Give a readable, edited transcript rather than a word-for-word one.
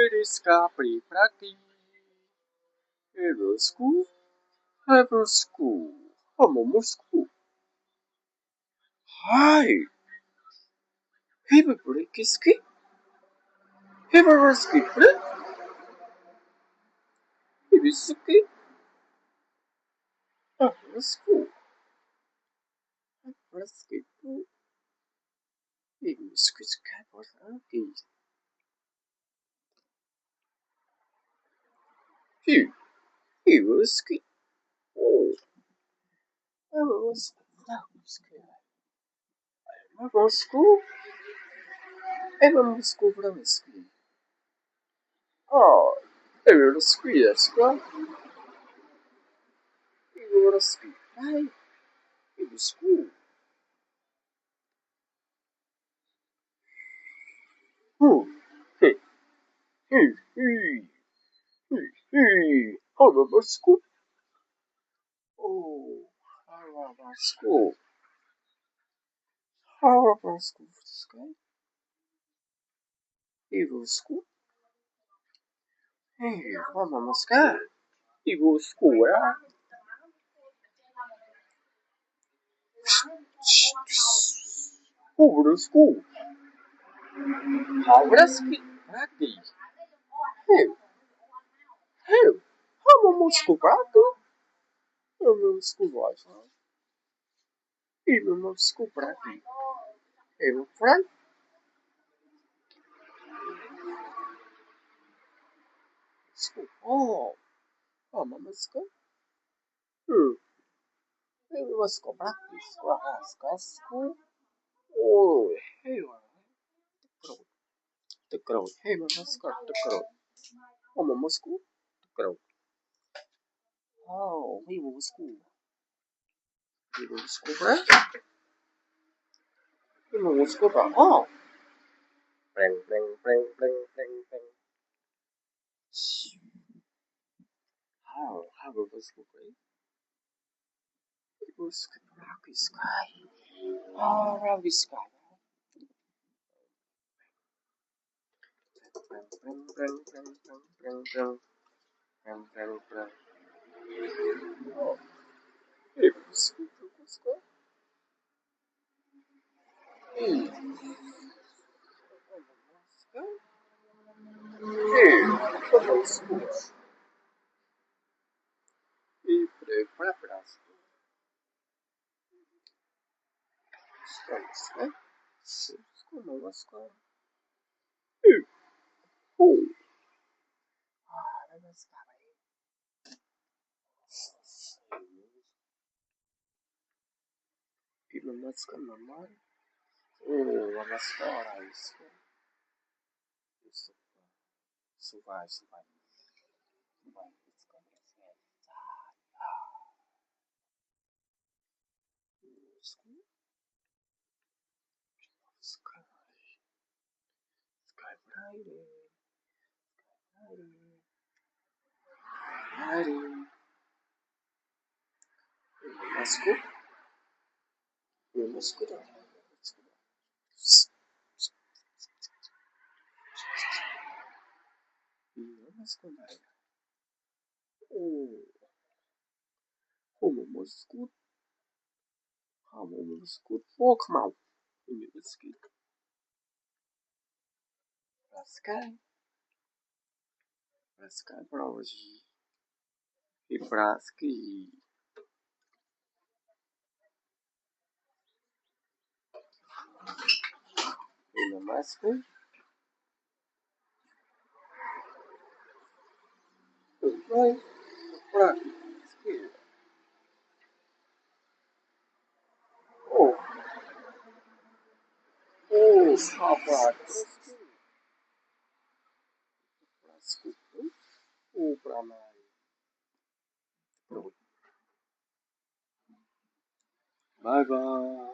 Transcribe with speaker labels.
Speaker 1: Discovery practice. Ever school, ever school, home school. Hi, have break ski, have ski break, have ski, have school, have ski break, have ski skateboard again. Here, have ski. Oh, have ski. Have school, have school from ski. Oh, have ski as well. Have ski. Hi, have school. Oh, hey, hey, hey. Hey, how about school? Oh, how about school? How about school? Sky? Evil school? Hey, Mama Sky. Evil school, yeah? Over the school. How about school? Practice. Hey, hey, how about school practice? Even school life, huh? Even school practice. Even friend? School. Oh, Mama Sky. Hmm. Even school practice. School. Oh, hey, the crowd. Hey, Mama Scott, the crowd. Oh, Mama School, the crowd. Oh, we will school. We will school, right? We will school, right? Oh, bling, bling, bling, bling, bling, bling. How we will school, right? We will school, rocky sky. Oh, rocky sky. Bling, bling, bling, bling, bling, bling, bling, bling, bling, bling. Oh, we will school, rocky sky. Hey, hey, we will school. We play preference. Sky. School, Mama Sky. Hey, oh. Elon Musk normal. Oh, vamos fora isso. Isso. Isso vai, isso vai. Vai, isso começa. Sky. Sky. Sky Friday. Friday. Friday. Let's go. Let's go. Let's go. Let's go. Oh, almost good. Almost good. Walk mouth. Let's go. Sky. Sky Browse. Ibraski. Elon Musk. Vai. Pra. Oh, oh, rapaz. Oh, pra mais. Bye bye.